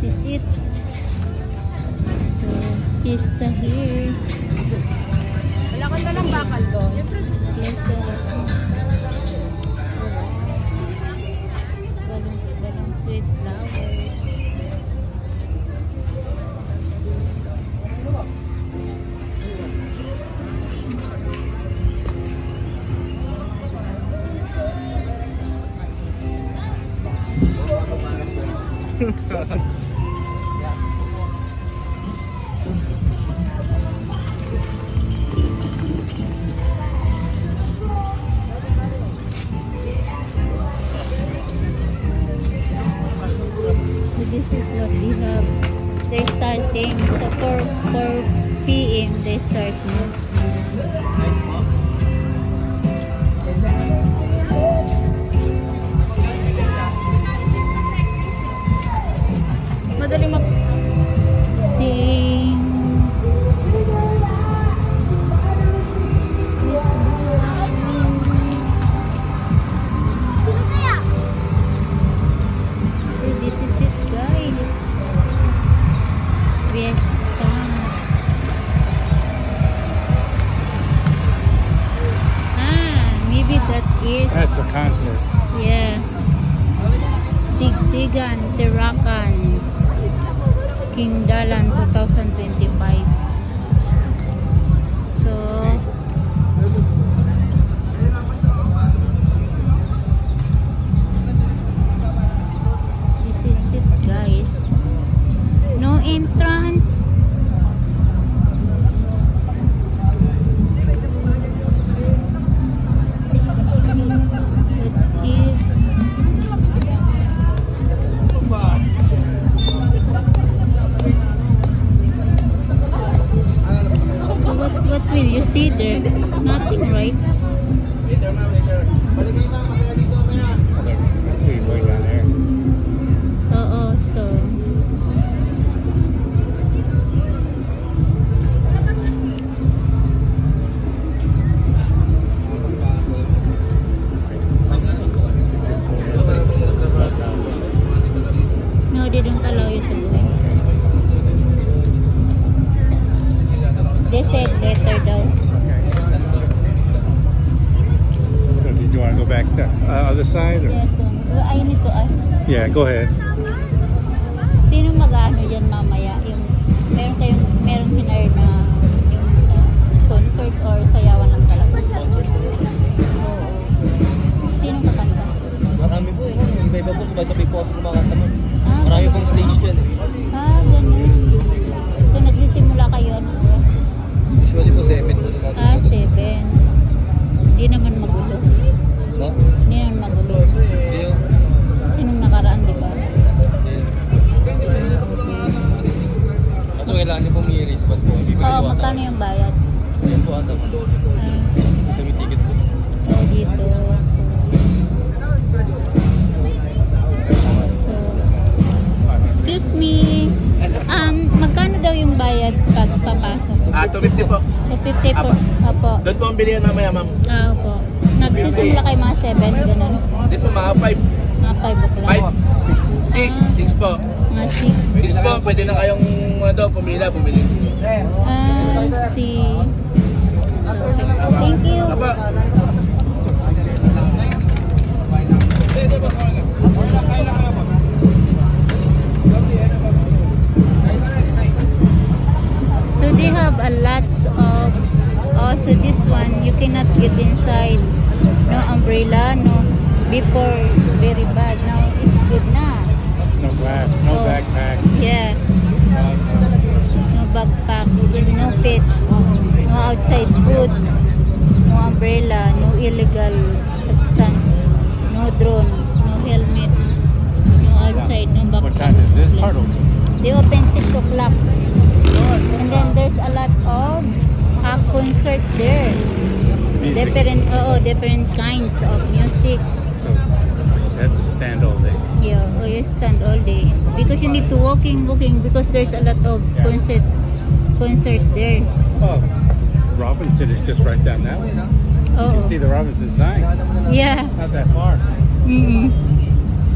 is it. So, pista here. Wala ka na lang bakal doon. Yes, balong sweet flowers. This is what we have. They're starting. So 4 p.m. they start now. Madaling mag... Sing. So this is it, guys. Fiesta. Maybe that is. That's a concert. Yeah. Digdigan, Tirakan, Kingdalan 2025. So, this is it, guys. No entrance. That's it. What will you see there? Nothing, right? I see way down there. So no, they don't allow you to go in. They said later daw. So did you want to go back the other side? Or? Yes, well, I need to ask. Yeah, go ahead. Sino mag-ano dyan mamaya? Yung meron hinar na yung concert or sayawan lang talaga? Oo. Sino kakanta? Marami po eh. Iba-iba po. Sabay-sabay po ako kumakanta mo. Ah, Marami pong stage dyan eh. ganun. So nagsisimula kayo ano? Usually po 7 po sila. 7. Hindi naman magulo. No? Hindi naman magulo. Hindi yung... Sinong nakaraan, di ba? Kaso kailangan niyo pong i-erase ba't po? Hindi ko Oo, iwata. magkano yung bayad? Ayan po ata. May ticket po. So, dito. So, excuse me. Magkano daw yung bayad pag papasok? 250 po. 250 po. Opo. Doon po ang bilihan mamaya, ma'am. Opo. Nagsisimula kayo mga 7, ganun. Dito mga 5. Mga 5 o'clock. 6 po. Mga 6. 6 po, pwede na kayong pumili. See. So, thank you. Apa? So they have a lot of also this one you cannot get inside, no umbrella, no, before very bad, now it's good na. No glass, no Oh. backpack. Yeah, no backpack, no pet, no outside food, no umbrella, no illegal substance, no drone, no helmet, no outside, no backpack. What time is this part open? They open 6 o'clock. And then there's a lot of concert there. Music. Different kinds of music. So just have to stand all day. Yeah, or you stand all day. Because you need to walking because there's a lot of concert there. Oh, Robinson is just right down that way. You Oh, can see the Robinson sign. yeah. Not that far. Mm-mm.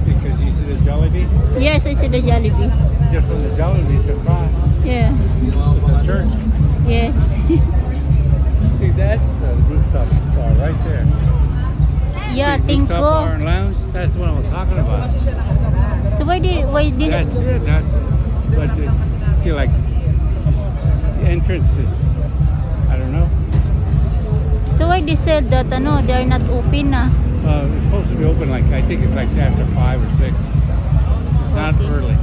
Because you see the Jollibee? Yes, I see the Jollibee. Just from the Jollibee to cross Yeah. to the church. Yes. See, that's the rooftop bar right there. Yeah, See, think rooftop bar ko. and lounge. That's what I was talking about. So why did That's it. That's it. But see, like the entrance is, I don't know. so why they said that ano they are not open na? It's supposed to be open like I think it's like after 5 or 6. It's not Okay. early.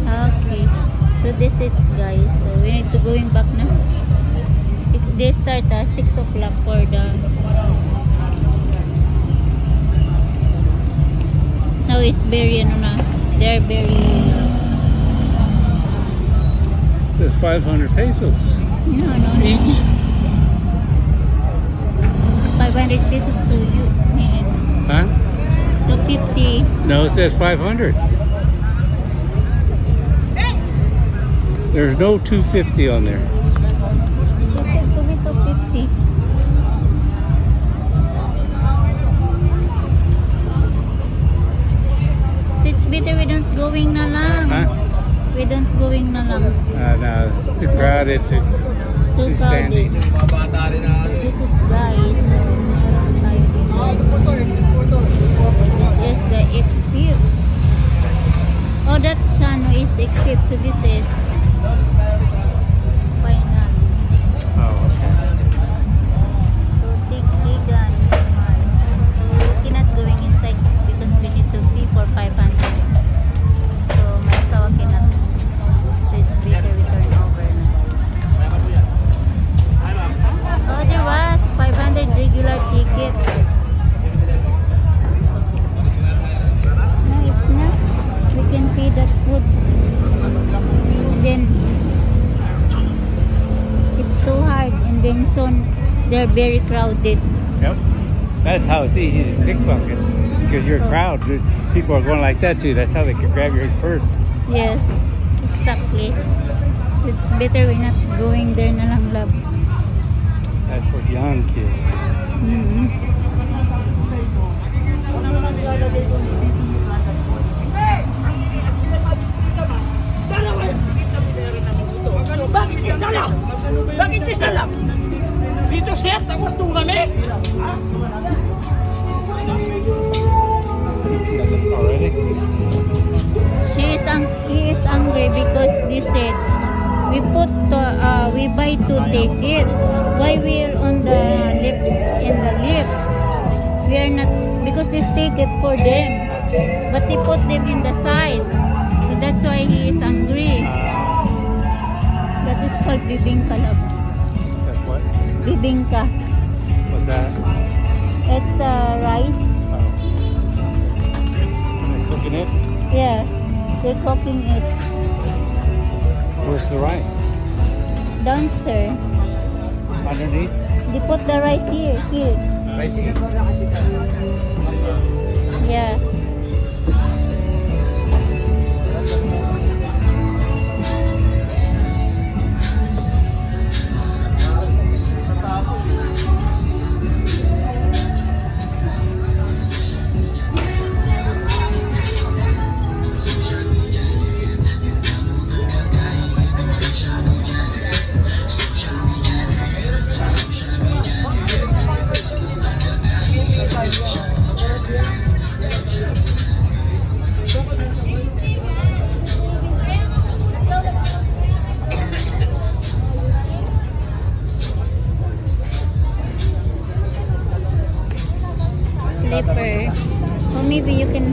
Okay. So this is guys. So we need to going back na. They start at 6 o'clock for the. Now it's very ano na. They're very. There's 500 pesos. No. 500 pesos to you. And Huh? to 50. No, it says 500. There's no 250 on there. To me to 50. So it's better we don't going na lang. Huh? We don't going na lang. No, too crowded to So too crowded. standing. Mga bata rin na ano. This is guys. So meron tayo dito. This is the exit. Oh, that ano is exit. So this is final. Oh, okay. So Tigtigan. So we cannot going inside because we need to pay for 500. So my asawa cannot. So it's better we turn over na. Oh, there was 500 regular ticket. No, it's not. We can pay that food. And then it's so hard. And then soon they're very crowded. Yep. That's how it's easy to pickpocket. Because you're a crowd. People are going like that too. That's how they can grab your purse. Yes, exactly. So it's better we're not going there na lang, love. That's for young kids. Mm-hmm. Bakit siya salam? Bakit siya salam? Dito siya, takutong kami. Already? He is angry because they said we buy 2 tickets. Why we're on the lift in the lift? We are not because this ticket for them, but they put them in the side. So that's why he is angry. That is called bibingka, love. That's what? Bibingka. What's that? It's rice. Oh. And they're cooking it? Yeah, they're cooking it Where's the rice? downstairs. Underneath? They put the rice here. Rice here. Yeah. Slipper. Or maybe you can